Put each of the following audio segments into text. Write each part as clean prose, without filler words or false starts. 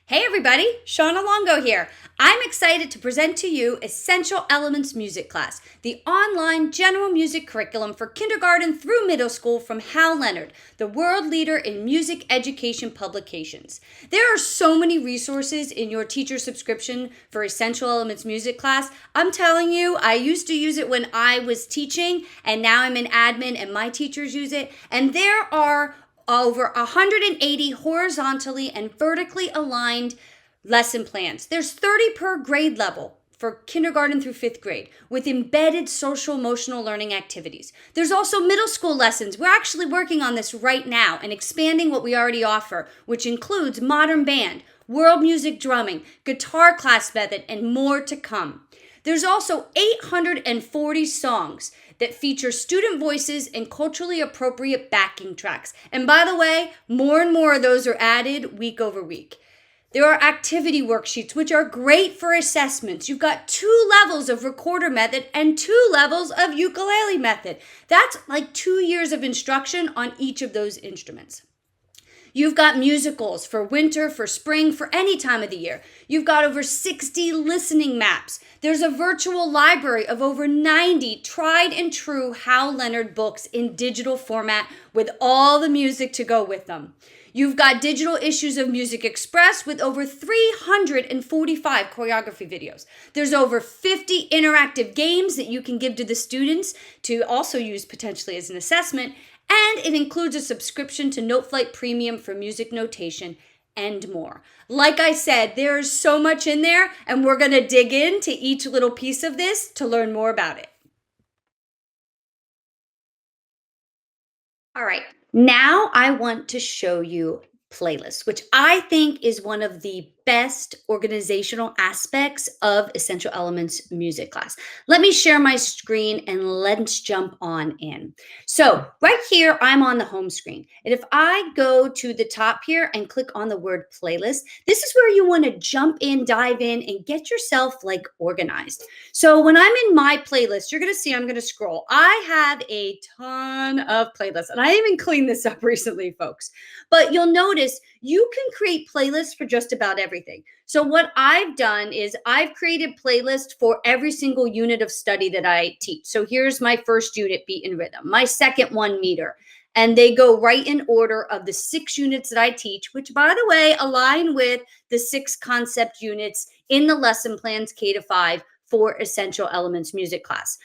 Hey everybody, Shawna Longo here. I'm excited to present to you Essential Elements Music Class, the online general music curriculum for kindergarten through middle school from Hal Leonard, the world leader in music education publications. There are so many resources in your teacher subscription for Essential Elements Music Class. I'm telling you, I used to use it when I was teaching, and now I'm an admin and my teachers use it. And there are over 180 horizontally and vertically aligned lesson plans. There's 30 per grade level for kindergarten through fifth grade with embedded social emotional learning activities. There's also middle school lessons. We're actually working on this right now and expanding what we already offer, which includes modern band, world music drumming, guitar class method, and more to come. There's also 840 songs that feature student voices and culturally appropriate backing tracks. And by the way, more and more of those are added week over week. There are activity worksheets, which are great for assessments. You've got 2 levels of recorder method and 2 levels of ukulele method. That's like 2 years of instruction on each of those instruments. You've got musicals for winter, for spring, for any time of the year. You've got over 60 listening maps. There's a virtual library of over 90 tried and true Hal Leonard books in digital format with all the music to go with them. You've got digital issues of Music Express with over 345 choreography videos. There's over 50 interactive games that you can give to the students to also use potentially as an assessment. And it includes a subscription to NoteFlight Premium for music notation and more. Like I said, there's so much in there, and we're going to dig into each little piece of this to learn more about it. All right, now I want to show you playlists, which I think is one of the best organizational aspects of Essential Elements music class. Let me share my screen and let's jump on in. So right here, I'm on the home screen. And if I go to the top here and click on the word playlist, this is where you want to jump in, dive in, and get yourself like organized. So when I'm in my playlist, you're going to see I'm going to scroll. I have a ton of playlists, and I even cleaned this up recently, folks. But you'll notice you can create playlists for just about everything. So what I've done is I've created playlists for every single unit of study that I teach. So here's my first unit, beat and rhythm, my second one, meter. And they go right in order of the 6 units that I teach, which, by the way, align with the 6 concept units in the lesson plans K-5 for Essential Elements music class.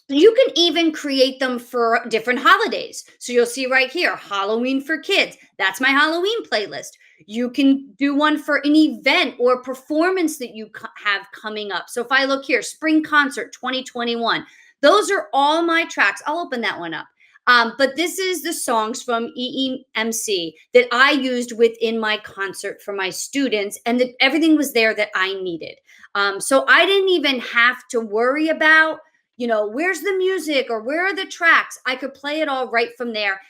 You can even create them for different holidays. So you'll see right here, Halloween for kids. That's my Halloween playlist. You can do one for an event or performance that you have coming up. So if I look here, Spring Concert 2021, those are all my tracks. I'll open that one up. But this is the songs from EEMC that I used within my concert for my students, and that everything was there that I needed. So I didn't even have to worry about, where's the music or where are the tracks? I could play it all right from there.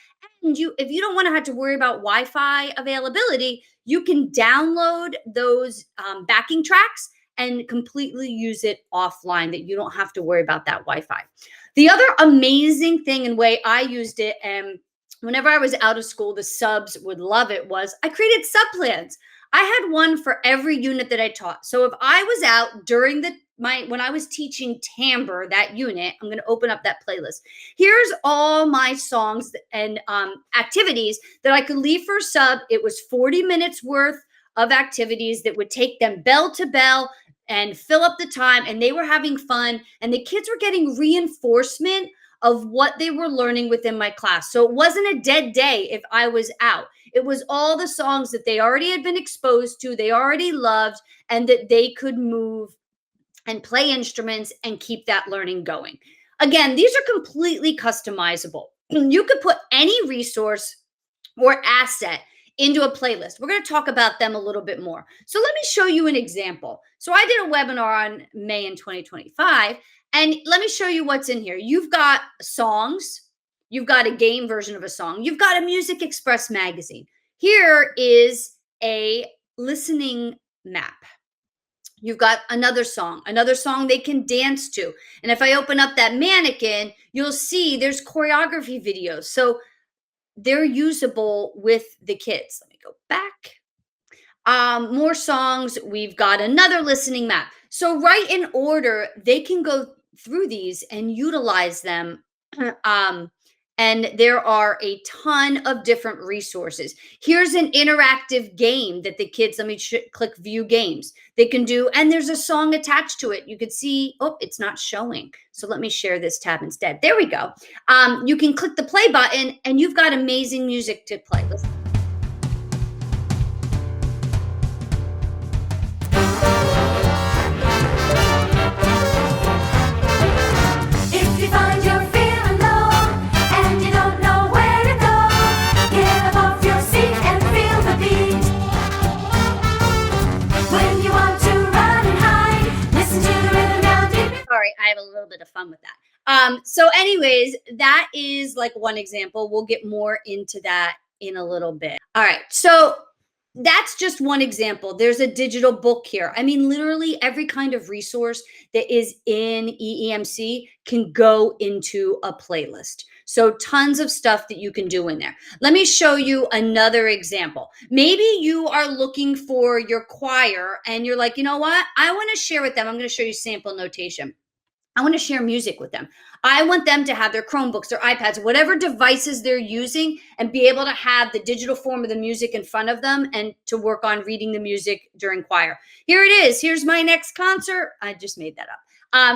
And if you don't want to have to worry about Wi-Fi availability, you can download those backing tracks and completely use it offline, that you don't have to worry about that Wi-Fi. The other amazing thing and way I used it, and whenever I was out of school, the subs would love it, was I created sub plans. I had one for every unit that I taught. So if I was out during when I was teaching timbre, that unit, I'm going to open up that playlist. Here's all my songs and activities that I could leave for a sub. It was 40 minutes worth of activities that would take them bell to bell and fill up the time, and they were having fun, and the kids were getting reinforcement of what they were learning within my class. So it wasn't a dead day if I was out. It was all the songs that they already had been exposed to, they already loved, and that they could move and play instruments and keep that learning going. Again, these are completely customizable. You could put any resource or asset into a playlist. We're going to talk about them a little bit more. So let me show you an example. So I did a webinar on May in 2025, and let me show you what's in here. You've got songs. You've got a game version of a song. You've got a Music Express magazine. Here is a listening map. You've got another song they can dance to. And if I open up that mannequin, you'll see there's choreography videos. So they're usable with the kids. Let me go back. More songs. We've got another listening map. So, right in order, they can go through these and utilize them. um, and there are a ton of different resources. Here's an interactive game that the kids, let me click view games. They can do, and there's a song attached to it. You could see, oh, it's not showing. So let me share this tab instead. There we go. You can click the play button and you've got amazing music to play. Listen. If you find you're feeling low and you don't know where to go, get up off your seat and feel the beat. When you want to run and hide, listen to the rhythm down deep. Sorry, I have a little bit of fun with that. So, anyways, that is like one example. We'll get more into that in a little bit. All right. So that's just one example. There's a digital book here. I mean, literally every kind of resource that is in EEMC can go into a playlist. So, tons of stuff that you can do in there. Let me show you another example. Maybe you are looking for your choir and you're like, you know what? I want to share with them. I'm going to show you sample notation. I want to share music with them. I want them to have their Chromebooks, their iPads, whatever devices they're using, and be able to have the digital form of the music in front of them and to work on reading the music during choir. Here it is. Here's my next concert. I just made that up.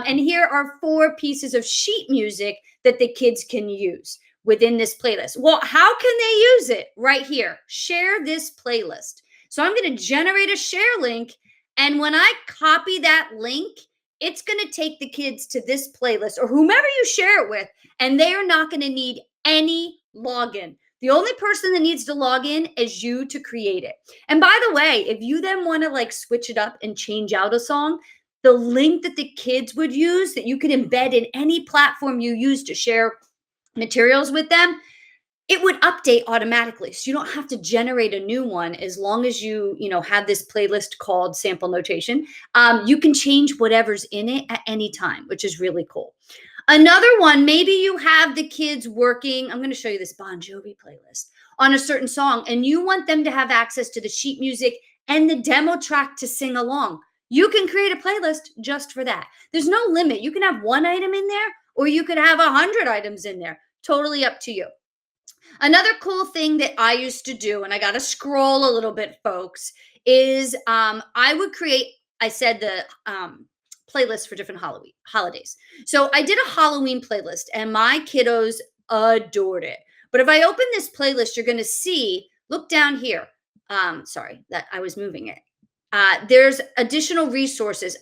And here are 4 pieces of sheet music that the kids can use within this playlist. Well, how can they use it? Right here. Share this playlist. So I'm going to generate a share link. And when I copy that link, it's going to take the kids to this playlist or whomever you share it with, and they are not going to need any login. The only person that needs to log in is you to create it. And by the way, if you then want to like switch it up and change out a song, the link that the kids would use that you could embed in any platform you use to share materials with them, it would update automatically. So you don't have to generate a new one as long as you have this playlist called sample notation. You can change whatever's in it at any time, which is really cool. Another one, maybe you have the kids working. I'm going to show you this Bon Jovi playlist on a certain song, and you want them to have access to the sheet music and the demo track to sing along. You can create a playlist just for that. There's no limit. You can have one item in there, or you could have 100 items in there. Totally up to you. Another cool thing that I used to do, and I got to scroll a little bit, folks, is I would create, I said the playlist for different holidays. So I did a Halloween playlist, and my kiddos adored it. But if I open this playlist, you're going to see, look down here. Sorry, that I was moving it. There's additional resources.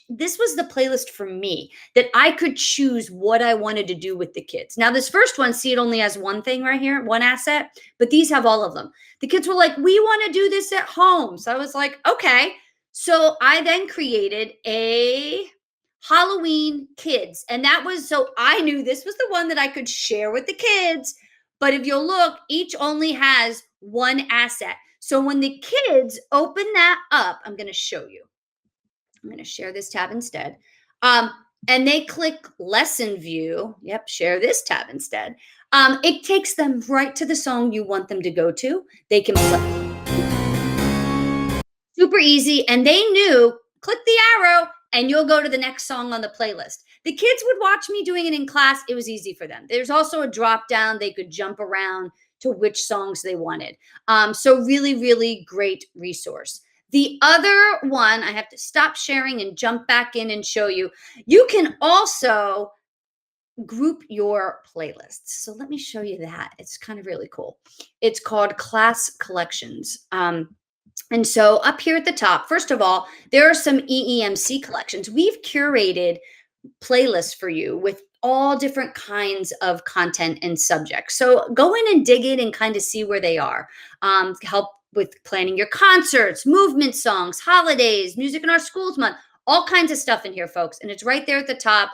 This was the playlist for me that I could choose what I wanted to do with the kids. Now, this first one, see, it only has one thing right here, one asset, but these have all of them. The kids were like, we want to do this at home. So I was like, okay. So I then created a Halloween kids. And that was, so I knew this was the one that I could share with the kids. But if you'll look, each only has one asset. So when the kids open that up, I'm going to show you. I'm going to share this tab instead. And they click lesson view. Yep, share this tab instead. It takes them right to the song you want them to go to. They can play. Super easy. And they knew, click the arrow and you'll go to the next song on the playlist. The kids would watch me doing it in class. It was easy for them. There's also a drop down. They could jump around to which songs they wanted. So really, really great resource. The other one, I have to stop sharing and jump back in and show you. You can also group your playlists. So let me show you that. It's kind of really cool. It's called Class Collections. And so up here at the top, first of all, there are some EEMC collections. We've curated playlists for you with all different kinds of content and subjects. So go in and dig in and kind of see where they are. Help with planning your concerts, movement songs, holidays, music in our schools month, all kinds of stuff in here, folks. And it's right there at the top,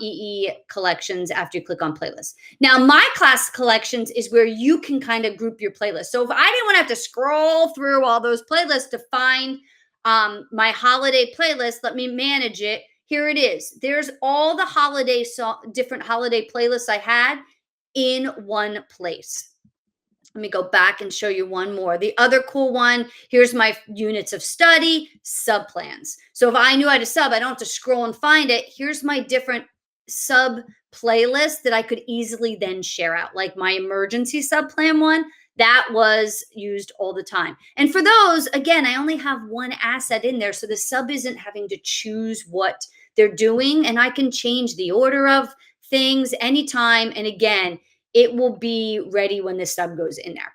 EE collections after you click on playlists. Now, my class collections is where you can kind of group your playlist. So if I didn't want to have to scroll through all those playlists to find my holiday playlist, let me manage it. Here it is. There's all the different holiday playlists I had in one place. Let me go back and show you one more. The other cool one, here's my units of study, sub plans. So if I knew how to sub, I don't have to scroll and find it. Here's my different sub playlists that I could easily then share out. Like my emergency sub plan one, that was used all the time. And for those, again, I only have one asset in there. So the sub isn't having to choose what they're doing. And I can change the order of things anytime. And again, it will be ready when the sub goes in there.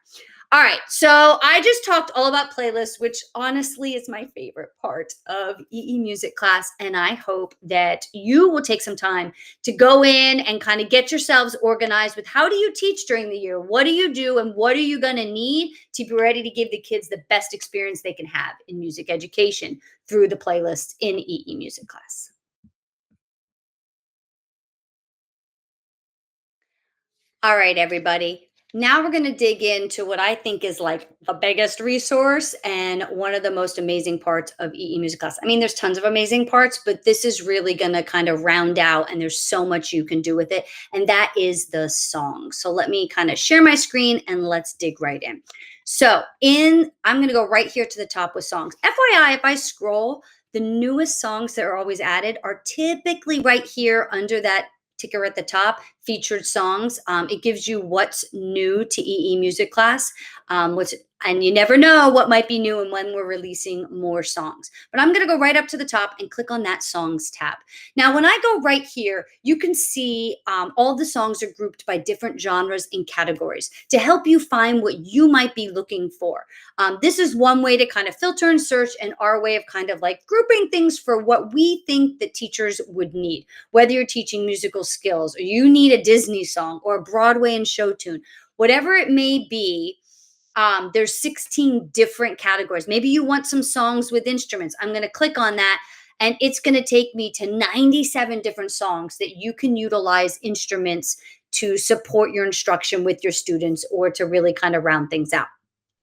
All right, so I just talked all about playlists, which honestly is my favorite part of EE music class. And I hope that you will take some time to go in and kind of get yourselves organized with how do you teach during the year? What do you do? And what are you going to need to be ready to give the kids the best experience they can have in music education through the playlists in EE music class? All right, everybody. Now we're going to dig into what I think is like the biggest resource and one of the most amazing parts of EE music class. I mean, there's tons of amazing parts, but this is really going to kind of round out, and there's so much you can do with it. And that is the song. So let me kind of share my screen and let's dig right in. I'm going to go right here to the top with songs. FYI, if I scroll, the newest songs that are always added are typically right here under that ticker at the top, featured songs. It gives you what's new to EE music class, and you never know what might be new and when we're releasing more songs. But I'm going to go right up to the top and click on that songs tab. Now, when I go right here, you can see all the songs are grouped by different genres and categories to help you find what you might be looking for. This is one way to kind of filter and search, and our way of kind of like grouping things for what we think that teachers would need, whether you're teaching musical skills or you need a Disney song or a Broadway and show tune, whatever it may be. There's 16 different categories. Maybe you want some songs with instruments. I'm going to click on that, and it's going to take me to 97 different songs that you can utilize instruments to support your instruction with your students or to really kind of round things out.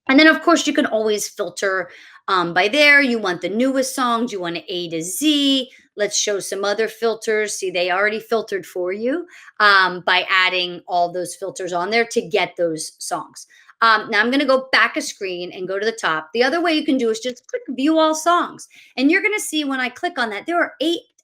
And then, of course, you can always filter by there. You want the newest songs, you want an A to Z. Let's show some other filters. See, they already filtered for you by adding all those filters on there to get those songs. Now I'm going to go back a screen and go to the top. The other way you can do is just click view all songs. And you're going to see when I click on that, there are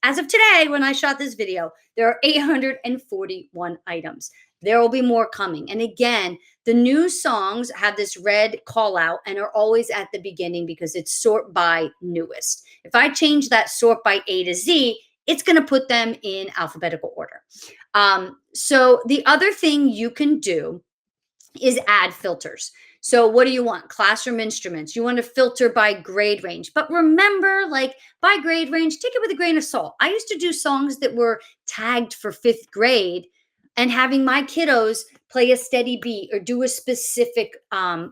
as of today, when I shot this video, there are 841 items. There will be more coming. And again, the new songs have this red call out and are always at the beginning because it's sort by newest. If I change that sort by A to Z, it's going to put them in alphabetical order. So the other thing you can do is add filters. So what do you want? Classroom instruments. You want to filter by grade range. But remember, like by grade range, take it with a grain of salt. I used to do songs that were tagged for 5th grade and having my kiddos play a steady beat or do a specific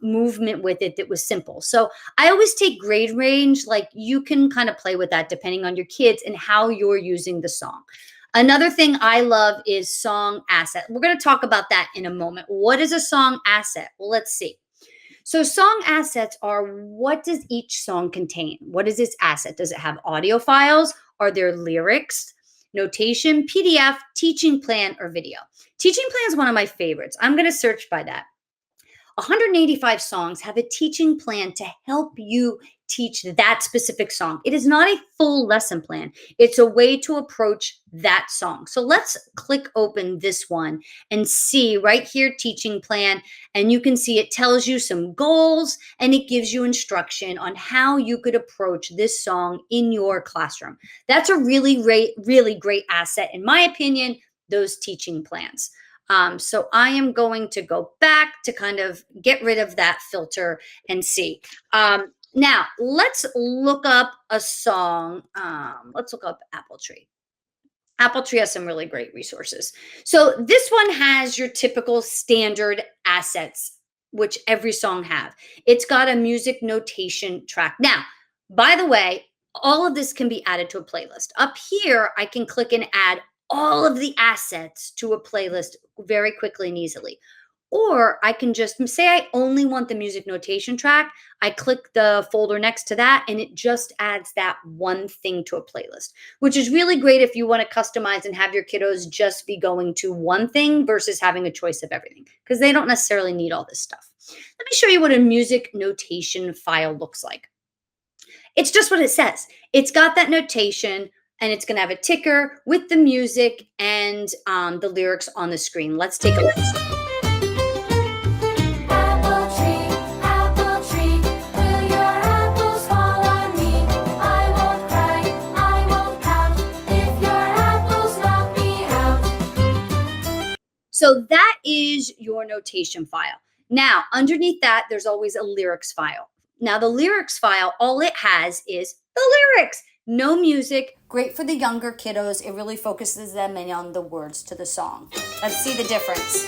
movement with it that was simple. So I always take grade range. Like you can kind of play with that depending on your kids and how you're using the song. Another thing I love is song asset. We're going to talk about that in a moment. What is a song asset? Well, let's see. So song assets are, what does each song contain? What is its asset? Does it have audio files? Are there lyrics, notation, PDF, teaching plan, or video? Teaching plan is one of my favorites. I'm going to search by that. 185 songs have a teaching plan to help you teach that specific song. It is not a full lesson plan. It's a way to approach that song. So let's click open this one and see right here, teaching plan. And you can see it tells you some goals and it gives you instruction on how you could approach this song in your classroom. That's a really great asset, in my opinion, those teaching plans. So I am going to go back to kind of get rid of that filter and see. Now, let's look up a song. Let's look up Apple Tree. Apple Tree has some really great resources. So this one has your typical standard assets, which every song have. It's got a music notation track. Now, by the way, all of this can be added to a playlist. Up here, I can click and add all of the assets to a playlist very quickly and easily. Or I can just say I only want the music notation track. I click the folder next to that and it just adds that one thing to a playlist, which is really great if you want to customize and have your kiddos just be going to one thing versus having a choice of everything, because they don't necessarily need all this stuff. Let me show you what a music notation file looks like. It's just what it says. It's got that notation and it's going to have a ticker with the music and the lyrics on the screen. Let's take a listen. Apple tree, will your apples fall on me? I won't cry, I won't pout if your apples knock me out. So that is your notation file. Now, underneath that, there's always a lyrics file. Now, the lyrics file, all it has is the lyrics, no music. Great for the younger kiddos. It really focuses them in on the words to the song. Let's see the difference.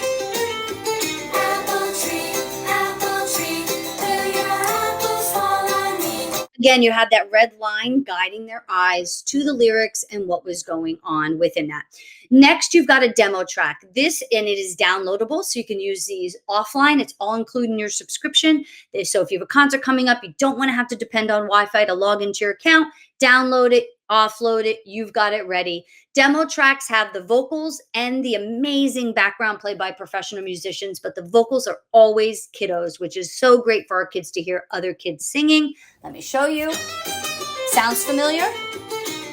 Apple tree, will your apples fall on me? Again, you had that red line guiding their eyes to the lyrics and what was going on within that. Next, you've got a demo track. This, and it is downloadable, so you can use these offline. It's all included in your subscription. So if you have a concert coming up, you don't want to have to depend on Wi-Fi to log into your account. Download it, offload it, you've got it ready. Demo tracks have the vocals and the amazing background played by professional musicians, but the vocals are always kiddos, which is so great for our kids to hear other kids singing. Let me show you. Sounds familiar?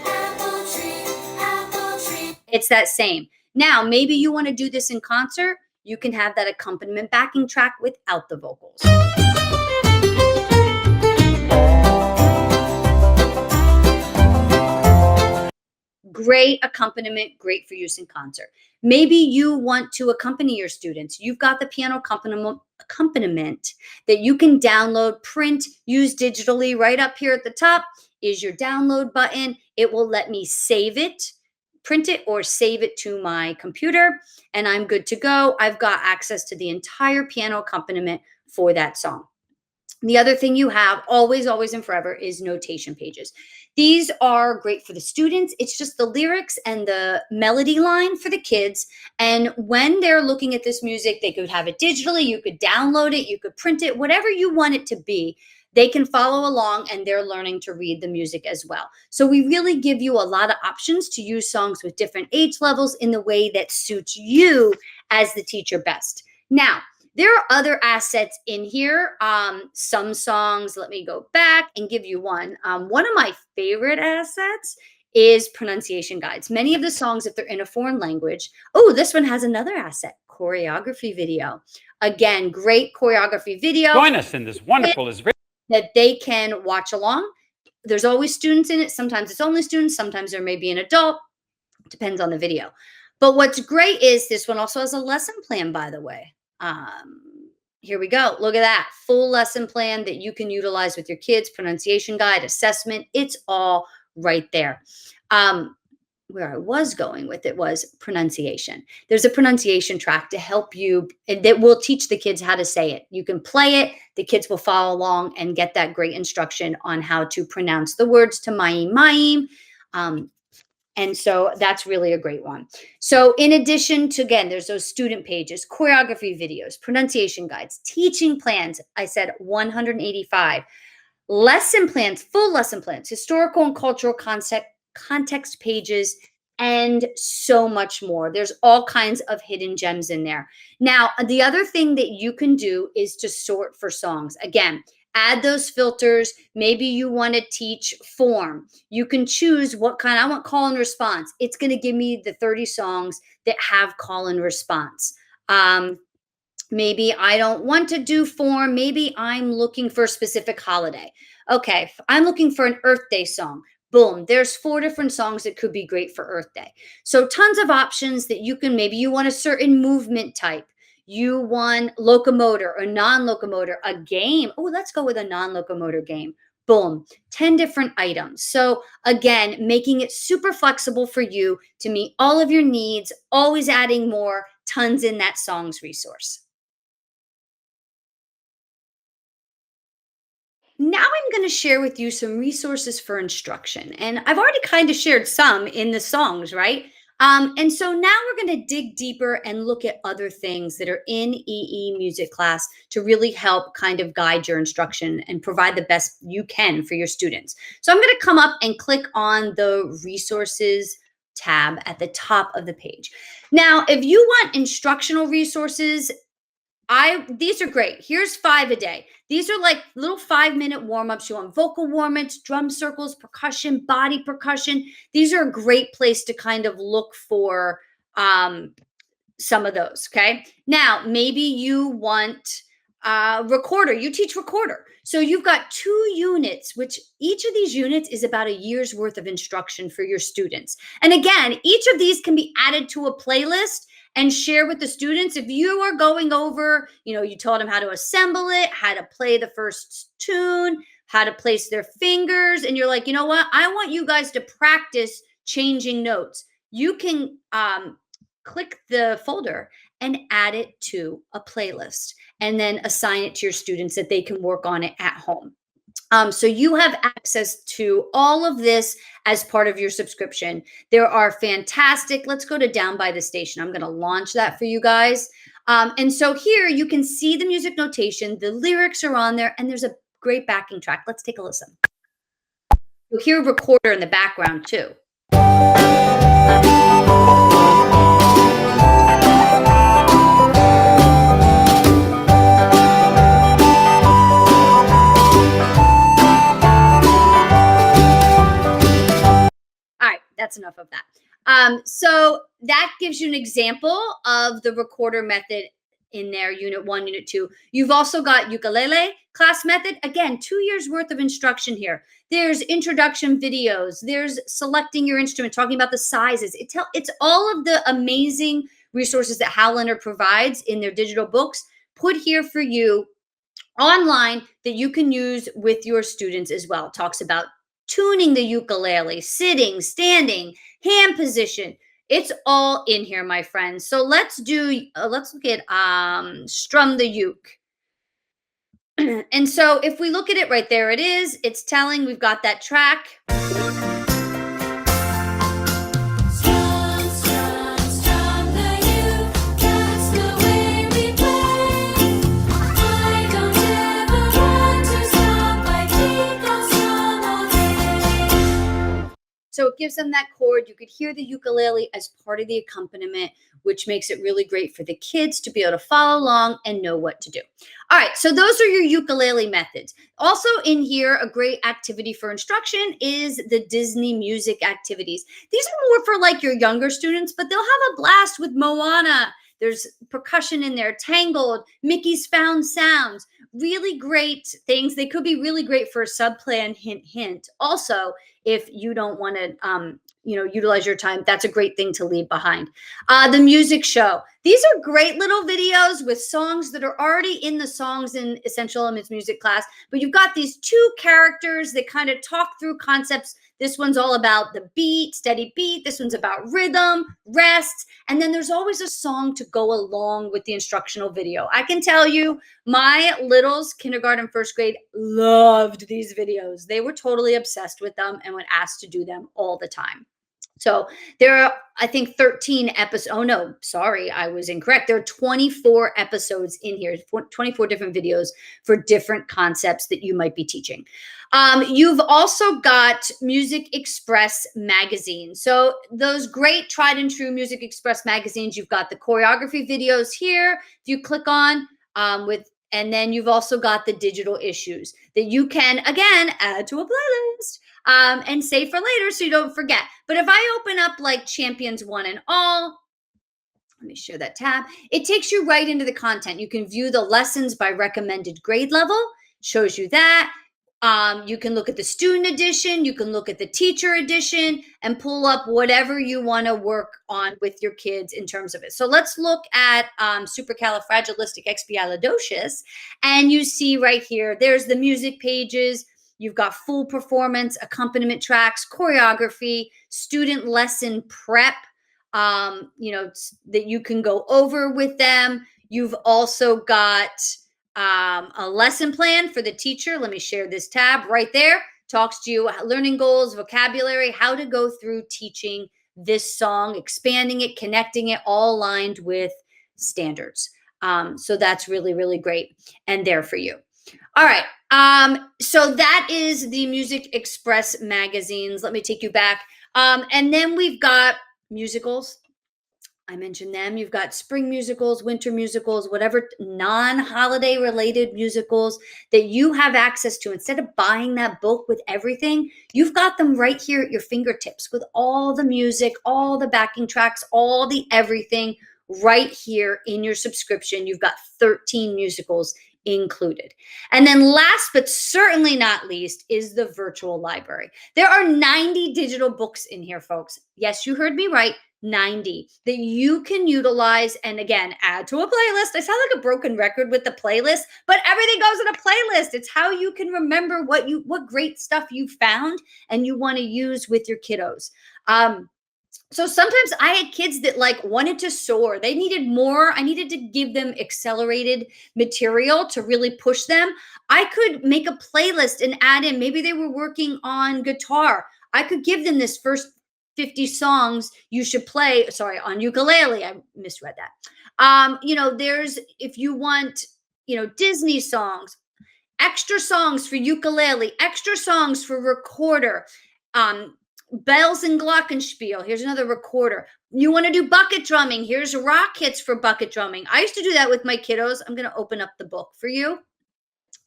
Apple tree. It's that same. Now, maybe you want to do this in concert. You can have that accompaniment backing track without the vocals. Great accompaniment, great for use in concert. Maybe you want to accompany your students. You've got the piano accompaniment that you can download, print, use digitally. Right up here at the top is your download button. It will let me save it, print it, or save it to my computer, and I'm good to go. I've got access to the entire piano accompaniment for that song. The other thing you have always, always, and forever is notation pages. These are great for the students. It's just the lyrics and the melody line for the kids. And when they're looking at this music, they could have it digitally, you could download it, you could print it, whatever you want it to be. They can follow along and they're learning to read the music as well. So we really give you a lot of options to use songs with different age levels in the way that suits you as the teacher best. Now, there are other assets in here. Some songs, let me go back and give you one. One of my favorite assets is pronunciation guides. Many of the songs, if they're in a foreign language, oh, this one has another asset, choreography video. Again, great choreography video. Join us in this wonderful Israeli that they can watch along. There's always students in it. Sometimes it's only students. Sometimes there may be an adult. Depends on the video. But what's great is this one also has a lesson plan, by the way. Here we go. Look at that full lesson plan that you can utilize with your kids, pronunciation guide, assessment. It's all right there. Where I was going with it was pronunciation. There's a pronunciation track to help you that will teach the kids how to say it. You can play it. The kids will follow along and get that great instruction on how to pronounce the words to Maim. And so that's really a great one. So in addition to, again, there's those student pages, choreography videos, pronunciation guides, teaching plans. I said 185. Lesson plans, full lesson plans, historical and cultural context pages, and so much more. There's all kinds of hidden gems in there. Now, the other thing that you can do is to sort for songs. Again, add those filters. Maybe you want to teach form. You can choose what kind. I want call and response. It's going to give me the 30 songs that have call and response. Maybe I don't want to do form. Maybe I'm looking for a specific holiday. Okay, I'm looking for an Earth Day song. Boom, there's 4 different songs that could be great for Earth Day. So tons of options that you can, maybe you want a certain movement type. You want locomotor or non-locomotor, a game. Oh, let's go with a non-locomotor game. Boom, 10 different items. So again, making it super flexible for you to meet all of your needs, always adding more, tons in that songs resource. Now I'm going to share with you some resources for instruction. And I've already kind of shared some in the songs, right? And so now we're going to dig deeper and look at other things that are in EE music class to really help kind of guide your instruction and provide the best you can for your students. So I'm going to come up and click on the resources tab at the top of the page. Now, if you want instructional resources, These are great. Here's 5 a day. These are like little 5-minute warm-ups. You want vocal warm-ups, drum circles, percussion, body percussion. These are a great place to kind of look for some of those. Okay. Now, maybe you want recorder. You teach recorder. So you've got 2 units, which each of these units is about a year's worth of instruction for your students. And again, each of these can be added to a playlist and share with the students. If you are going over, you taught them how to assemble it, how to play the first tune, how to place their fingers, and you're like, you know what? I want you guys to practice changing notes. You can click the folder and add it to a playlist and then assign it to your students that they can work on it at home. So you have access to all of this as part of your subscription. There are fantastic, let's go to Down by the Station. I'm going to launch that for you guys. And so here you can see the music notation, the lyrics are on there, and there's a great backing track. Let's take a listen. You'll hear a recorder in the background too. That's enough of that. So that gives you an example of the recorder method in there, unit 1, unit 2. You've also got ukulele class method. Again, 2 years worth of instruction here. There's introduction videos. There's selecting your instrument, talking about the sizes. It's all of the amazing resources that Hal Leonard provides in their digital books put here for you online that you can use with your students as well. It talks about tuning the ukulele, sitting, standing, hand position. It's all in here, my friends. So let's look at strum the uke. And so if we look at it right there, it's telling we've got that track. Strum, strum, strum the uke. That's the way we play. I don't ever want to stop. I think I'll strum all day. So it gives them that chord. You could hear the ukulele as part of the accompaniment, which makes it really great for the kids to be able to follow along and know what to do. All right, so those are your ukulele methods. Also in here, a great activity for instruction is the Disney music activities. These are more for like your younger students, but they'll have a blast with Moana. There's percussion in there, Tangled, Mickey's Found Sounds, really great things. They could be really great for a sub-plan, hint, hint. Also, if you don't want to, utilize your time, that's a great thing to leave behind. The music show. These are great little videos with songs that are already in the songs in Essential Elements music class, but you've got these 2 characters that kind of talk through concepts. This one's all about the beat, steady beat. This one's about rhythm, rest. And then there's always a song to go along with the instructional video. I can tell you, my littles, kindergarten, first grade, loved these videos. They were totally obsessed with them and would ask to do them all the time. So there are, I think, 13 episodes. Oh, no, sorry, I was incorrect. There are 24 episodes in here, 24 different videos for different concepts that you might be teaching. You've also got Music Express magazine. So those great tried and true Music Express magazines, you've got the choreography videos here. If you click on and then you've also got the digital issues that you can, again, add to a playlist. And save for later so you don't forget. But if I open up like Champions One and All, let me share that tab. It takes you right into the content. You can view the lessons by recommended grade level, shows you that. You can look at the student edition, you can look at the teacher edition, and pull up whatever you want to work on with your kids in terms of it. So let's look at supercalifragilisticexpialidocious, and you see right here, there's the music pages. You've got full performance, accompaniment tracks, choreography, student lesson prep, that you can go over with them. You've also got a lesson plan for the teacher. Let me share this tab right there. Talks to you learning goals, vocabulary, how to go through teaching this song, expanding it, connecting it, all aligned with standards. So that's really, really great and there for you. All right. So that is the Music Express magazines. Let me take you back. And then we've got musicals. I mentioned them. You've got spring musicals, winter musicals, whatever non holiday related musicals that you have access to. Instead of buying that book with everything, you've got them right here at your fingertips with all the music, all the backing tracks, all the everything right here in your subscription. You've got 13 musicals included. And then last but certainly not least is the virtual library. There are 90 digital books in here, folks. Yes, you heard me right. 90 that you can utilize and again add to a playlist. I sound like a broken record with the playlist, but everything goes in a playlist. It's how you can remember what great stuff you found and you want to use with your kiddos. So sometimes I had kids that like wanted to soar. They needed more. I needed to give them accelerated material to really push them. I could make a playlist and add in, maybe they were working on guitar. I could give them this first 50 songs you should play, sorry, on ukulele. I misread that. There's if you want, Disney songs, extra songs for ukulele, extra songs for recorder, bells and glockenspiel. Here's another recorder. You want to do bucket drumming? Here's rock hits for bucket drumming. I used to do that with my kiddos. I'm going to open up the book for you.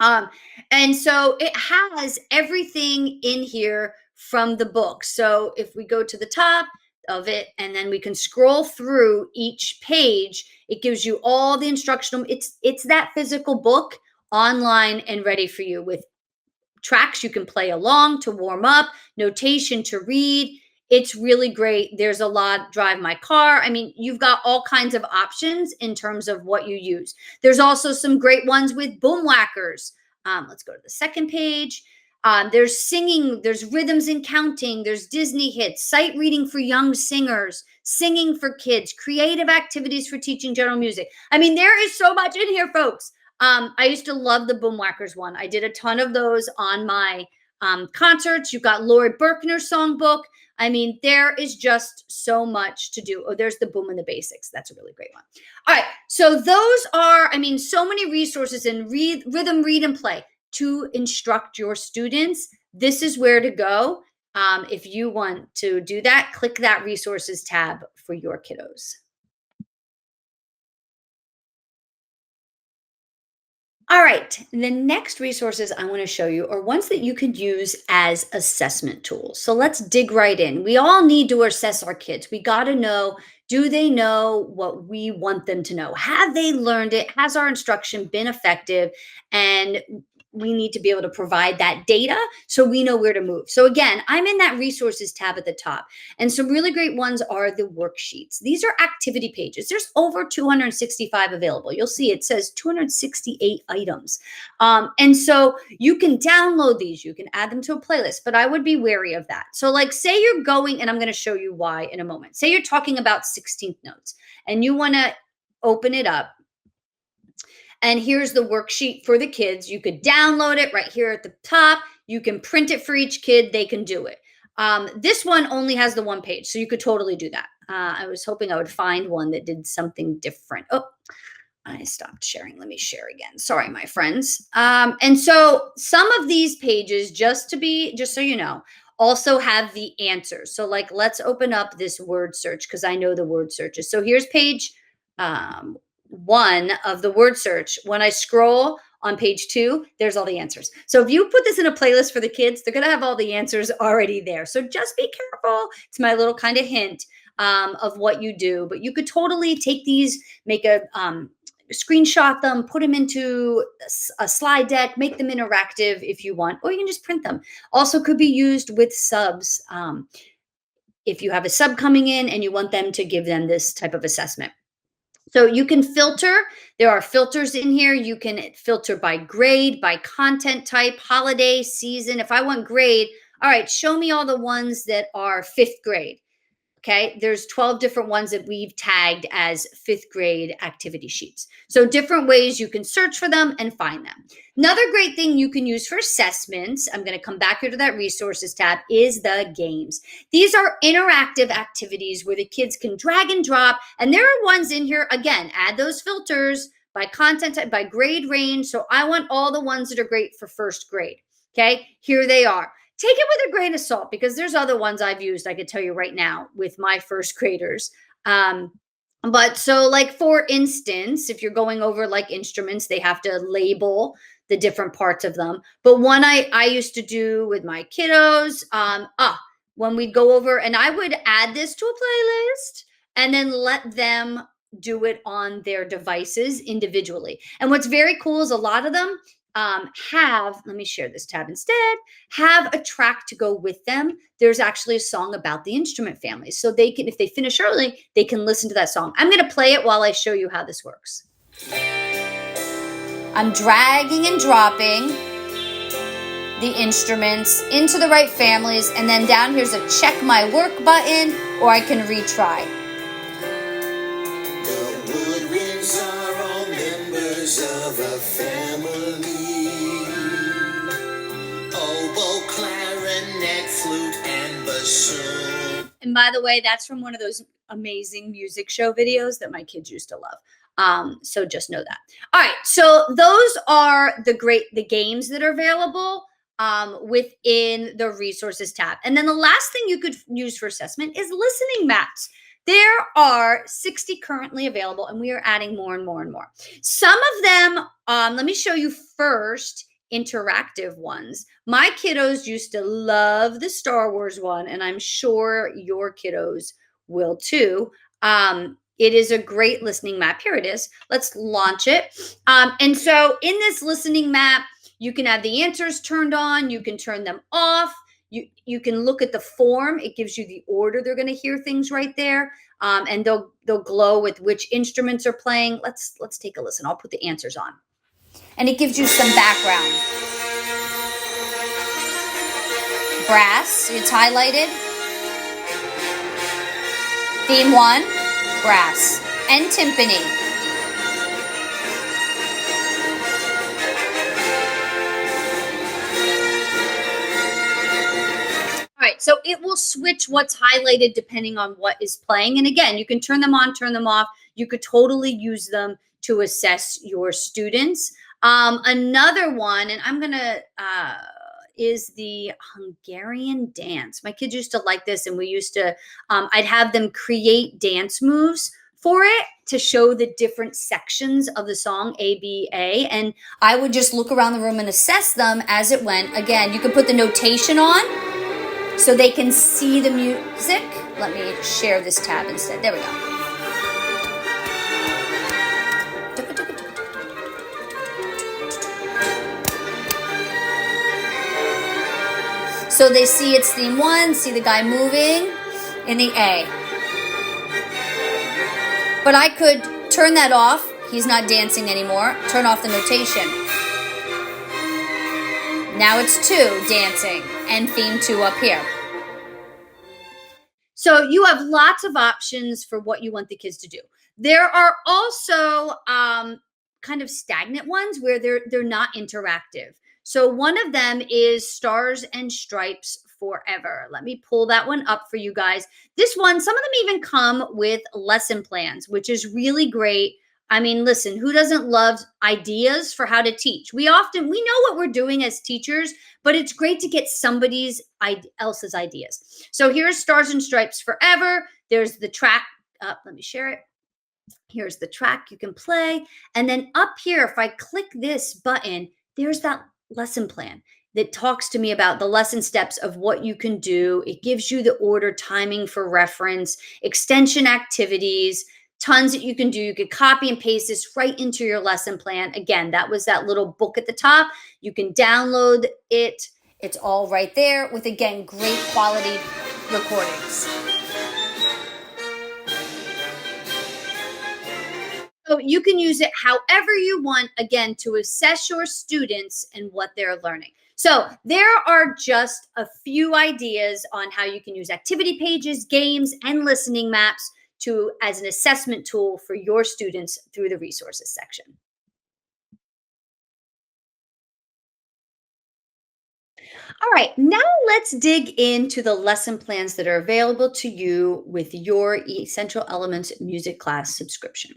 Um, and so it has everything in here from the book. So if we go to the top of it and then we can scroll through each page, it gives you all the instructional. It's that physical book online and ready for you with tracks you can play along to warm up, notation to read. It's really great. There's a lot, drive my car. I mean, you've got all kinds of options in terms of what you use. There's also some great ones with boom whackers. Let's go to the second page. There's singing, there's rhythms and counting, there's Disney hits, sight reading for young singers, singing for kids, creative activities for teaching general music. I mean, there is so much in here, folks. I used to love the Boomwhackers one. I did a ton of those on my concerts. You've got Lori Berkner's songbook. I mean, there is just so much to do. Oh, there's the Boom and the Basics. That's a really great one. All right. So those are, I mean, so many resources in rhythm, read, and play to instruct your students. This is where to go. If you want to do that, click that resources tab for your kiddos. All right, the next resources I want to show you are ones that you could use as assessment tools. So let's dig right in. We all need to assess our kids. We got to know, do they know what we want them to know? Have they learned it? Has our instruction been effective? And we need to be able to provide that data so we know where to move. So again, I'm in that resources tab at the top. And some really great ones are the worksheets. These are activity pages. There's over 265 available. You'll see it says 268 items. And so you can download these, you can add them to a playlist, but I would be wary of that. So like say you're going, and I'm going to show you why in a moment. Say you're talking about 16th notes and you want to open it up. And here's the worksheet for the kids. You could download it right here at the top. You can print it for each kid. They can do it. This one only has the one page, so you could totally do that. I was hoping I would find one that did something different. Oh, I stopped sharing. Let me share again. Sorry, my friends. And so some of these pages, just so you know, also have the answers. So like, let's open up this word search because I know the word searches. So here's page one of the word search. When I scroll on page 2, there's all the answers. So if you put this in a playlist for the kids, they're going to have all the answers already there. So just be careful. It's my little kind of hint of what you do. But you could totally take these, make a screenshot them, put them into a slide deck, make them interactive if you want, or you can just print them. Also could be used with subs. If you have a sub coming in and you want them to give them this type of assessment. So you can filter. There are filters in here. You can filter by grade, by content type, holiday, season. If I want grade, all right, show me all the ones that are 5th grade. Okay, there's 12 different ones that we've tagged as 5th grade activity sheets. So different ways you can search for them and find them. Another great thing you can use for assessments, I'm going to come back here to that resources tab, is the games. These are interactive activities where the kids can drag and drop. And there are ones in here, again, add those filters by content type, by grade range. So I want all the ones that are great for 1st grade. Okay, here they are. Take it with a grain of salt because there's other ones I've used, I could tell you right now, with my 1st graders. But so, like, for instance, if you're going over like instruments, they have to label the different parts of them. But one I used to do with my kiddos, when we'd go over, and I would add this to a playlist and then let them do it on their devices individually. And what's very cool is a lot of them have, let me share this tab instead, have a track to go with them. There's actually a song about the instrument family. So they can, if they finish early, they can listen to that song. I'm going to play it while I show you how this works. I'm dragging and dropping the instruments into the right families, and then down here's a check my work button, or I can retry. The woodwinds are all members of a family. Oboe, clarinet, flute, and bassoon. And by the way, that's from one of those amazing music show videos that my kids used to love. So just know that. All right, so those are the games that are available within the resources tab. And then the last thing you could use for assessment is listening maps. There are 60 currently available, and we are adding more and more and more. Some of them, let me show you first interactive ones. My kiddos used to love the Star Wars one, and I'm sure your kiddos will too. It is a great listening map. Here it is. Let's launch it. And so in this listening map, you can have the answers turned on. You can turn them off. You can look at the form. It gives you the order they're going to hear things right there. And they'll glow with which instruments are playing. Let's take a listen. I'll put the answers on. And it gives you some background. Brass, it's highlighted. Theme 1, brass and timpani. All right, so it will switch what's highlighted depending on what is playing. And again, you can turn them on, turn them off. You could totally use them to assess your students. Another one, and I'm gonna is the Hungarian dance. My kids used to like this, and we used to, I'd have them create dance moves for it to show the different sections of the song, A, B, A. And I would just look around the room and assess them as it went. Again, you can put the notation on so they can see the music. Let me share this tab instead. There we go. So they see it's theme 1, see the guy moving in the A. But I could turn that off. He's not dancing anymore. Turn off the notation. Now it's 2 dancing and theme 2 up here. So you have lots of options for what you want the kids to do. There are also kind of stagnant ones where they're not interactive. So one of them is Stars and Stripes Forever. Let me pull that one up for you guys. This one, some of them even come with lesson plans, which is really great. I mean, listen, who doesn't love ideas for how to teach? We know what we're doing as teachers, but it's great to get somebody else's ideas. So here's Stars and Stripes Forever. There's the track. Let me share it. Here's the track you can play. And then up here, if I click this button, there's that lesson plan that talks to me about the lesson steps of what you can do. It gives you the order, timing for reference, extension activities, tons that you can do. You could copy and paste this right into your lesson plan. Again, that was that little book at the top. You can download it. It's all right there with, again, great quality recordings. So you can use it however you want, again, to assess your students and what they're learning. So there are just a few ideas on how you can use activity pages, games, and listening maps as an assessment tool for your students through the resources section. All right, now let's dig into the lesson plans that are available to you with your Essential Elements music class subscription.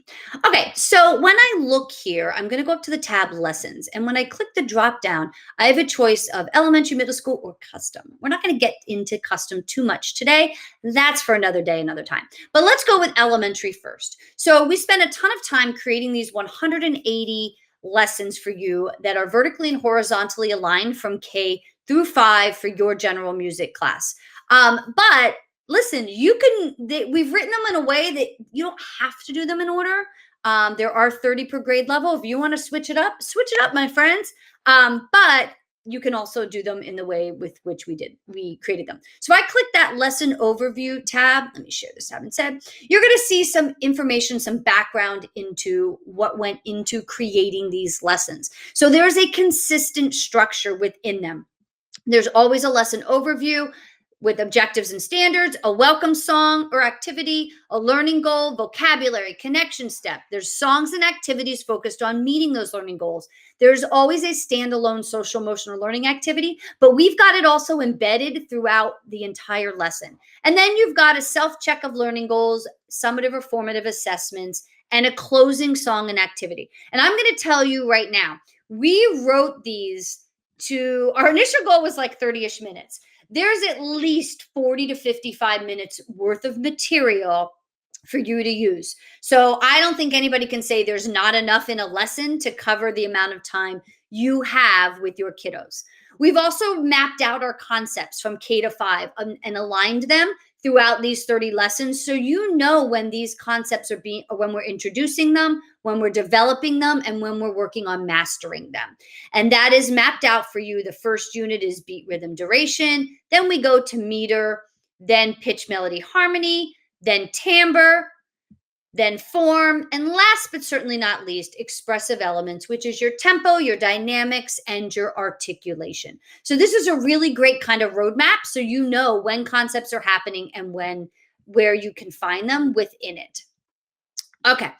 Okay, so when I look here, I'm going to go up to the tab Lessons. And when I click the drop down, I have a choice of elementary, middle school, or custom. We're not going to get into custom too much today. That's for another day, another time. But let's go with elementary first. So we spent a ton of time creating these 180 lessons for you that are vertically and horizontally aligned from K through 5 for your general music class. But listen, we've written them in a way that you don't have to do them in order. There are 30 per grade level. If you want to switch it up, my friends. But you can also do them in the way with which we created them. So I click that lesson overview tab. Let me share this tab instead. You're going to see some information, some background into what went into creating these lessons. So there's a consistent structure within them. There's always a lesson overview with objectives and standards, a welcome song or activity, a learning goal, vocabulary, connection step. There's songs and activities focused on meeting those learning goals. There's always a standalone social emotional learning activity, but we've got it also embedded throughout the entire lesson. And then you've got a self-check of learning goals, summative or formative assessments, and a closing song and activity. And I'm going to tell you right now, we wrote these to our initial goal was like 30-ish minutes. There's at least 40 to 55 minutes worth of material for you to use. So I don't think anybody can say there's not enough in a lesson to cover the amount of time you have with your kiddos. We've also mapped out our concepts from K to 5 and aligned them throughout these 30 lessons. So you know when these concepts are when we're introducing them, when we're developing them, and when we're working on mastering them. And that is mapped out for you. The first unit is beat, rhythm, duration. Then we go to meter, then pitch, melody, harmony, then timbre, then form, and last but certainly not least, expressive elements, which is your tempo, your dynamics, and your articulation. So this is a really great kind of roadmap so you know when concepts are happening and where you can find them within it. Okay.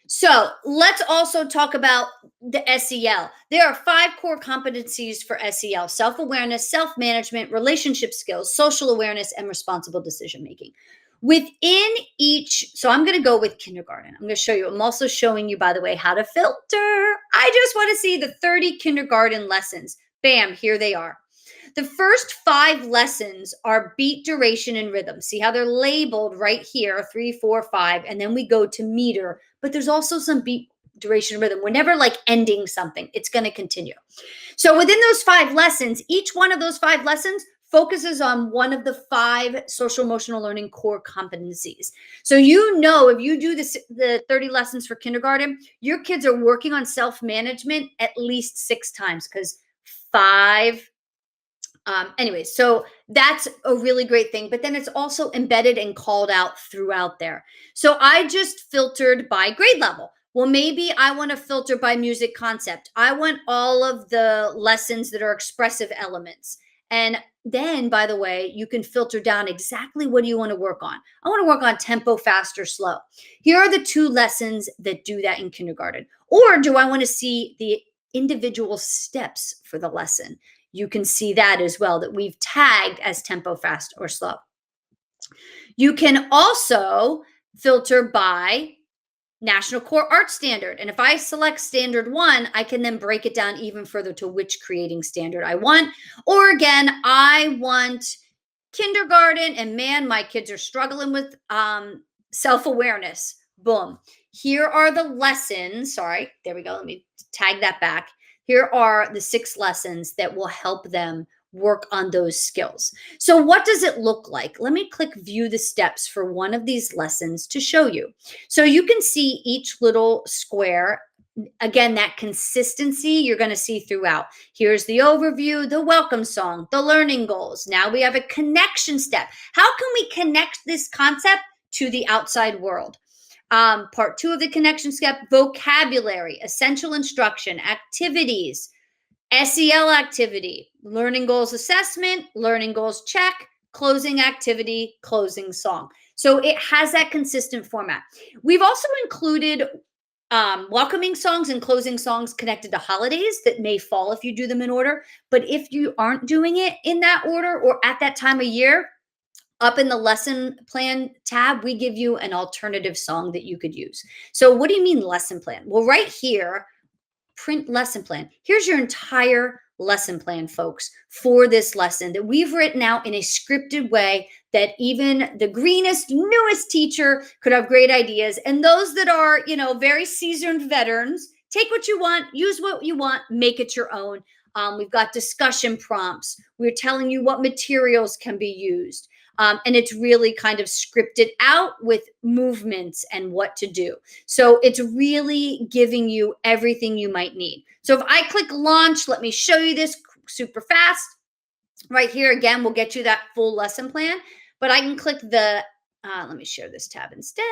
So let's also talk about the SEL. There are 5 core competencies for SEL: self awareness, self management, relationship skills, social awareness, and responsible decision making. Within each, so I'm going to go with kindergarten. I'm going to show you. I'm also showing you, by the way, how to filter. I just want to see the 30 kindergarten lessons. Bam, here they are. The first 5 lessons are beat, duration, and rhythm. See how they're labeled right here, 3, 4, 5, and then we go to meter. But there's also some beat, duration, rhythm. We're never like ending something. It's going to continue. So within those 5 lessons, each one of those 5 lessons focuses on one of the 5 social emotional learning core competencies. So you know if you do the 30 lessons for kindergarten, your kids are working on self-management at least 6 times because 5 anyway, so that's a really great thing. But then it's also embedded and called out throughout there. So I just filtered by grade level. Well, maybe I want to filter by music concept. I want all of the lessons that are expressive elements. And then, by the way, you can filter down exactly what do you want to work on. I want to work on tempo, fast or slow. Here are the 2 lessons that do that in kindergarten. Or do I want to see the individual steps for the lesson? You can see that as well, that we've tagged as tempo, fast, or slow. You can also filter by National Core Art Standard. And if I select Standard 1, I can then break it down even further to which creating standard I want. Or again, I want kindergarten, and man, my kids are struggling with self-awareness. Boom. Here are the lessons. Sorry, there we go. Let me tag that back. Here are the 6 lessons that will help them work on those skills. So what does it look like? Let me click view the steps for one of these lessons to show you. So you can see each little square. Again, that consistency you're going to see throughout. Here's the overview, the welcome song, the learning goals. Now we have a connection step. How can we connect this concept to the outside world? Part 2 of the connection step, vocabulary, essential instruction, activities, SEL activity, learning goals assessment, learning goals check, closing activity, closing song. So it has that consistent format. We've also included welcoming songs and closing songs connected to holidays that may fall if you do them in order. But if you aren't doing it in that order or at that time of year, up in the lesson plan tab, we give you an alternative song that you could use. So, what do you mean lesson plan? Well, right here, print lesson plan. Here's your entire lesson plan, folks, for this lesson that we've written out in a scripted way that even the greenest, newest teacher could have great ideas. And those that are, very seasoned veterans, take what you want, use what you want, make it your own. We've got discussion prompts. We're telling you what materials can be used. And it's really kind of scripted out with movements and what to do. So it's really giving you everything you might need. So if I click launch, let me show you this super fast. Right here, again, we'll get you that full lesson plan, but I can click let me share this tab instead.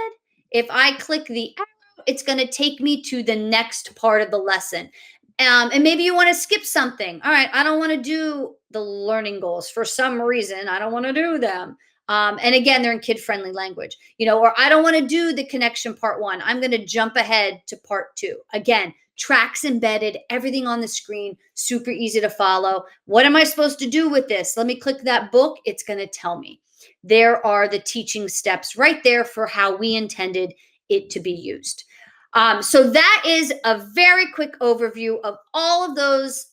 If I click the arrow, it's going to take me to the next part of the lesson. And maybe you want to skip something. All right, I don't want to do the learning goals for some reason. I don't want to do them. And again, they're in kid-friendly language, or I don't want to do the connection part one. I'm going to jump ahead to part two. Again, tracks embedded, everything on the screen, super easy to follow. What am I supposed to do with this? Let me click that book. It's going to tell me. There are the teaching steps right there for how we intended it to be used. So that is a very quick overview of all of those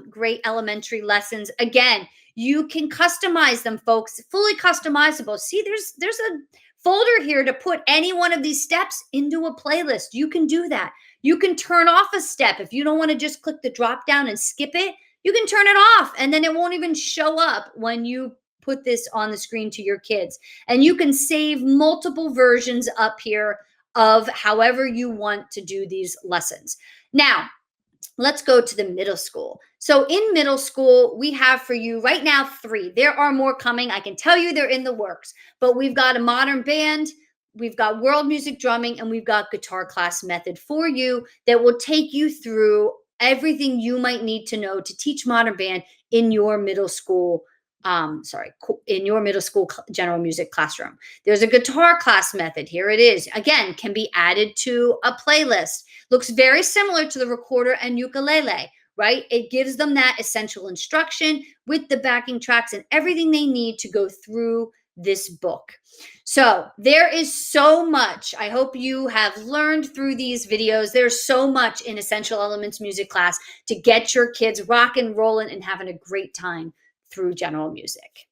great elementary lessons. Again, you can customize them, folks, fully customizable. See, there's a folder here to put any one of these steps into a playlist. You can do that. You can turn off a step. If you don't want to just click the drop down and skip it, you can turn it off and then it won't even show up when you put this on the screen to your kids. And you can save multiple versions up here of however you want to do these lessons. Now, let's go to the middle school. So in middle school, we have for you right now 3. There are more coming. I can tell you they're in the works, but we've got a modern band, we've got world music drumming, and we've got guitar class method for you that will take you through everything you might need to know to teach modern band in your middle school in your middle school general music classroom. There's a guitar class method. Here it is. Again, can be added to a playlist. Looks very similar to the recorder and ukulele, right? It gives them that essential instruction with the backing tracks and everything they need to go through this book. So there is so much. I hope you have learned through these videos. There's so much in Essential Elements music class to get your kids rock and rolling and having a great time through general music.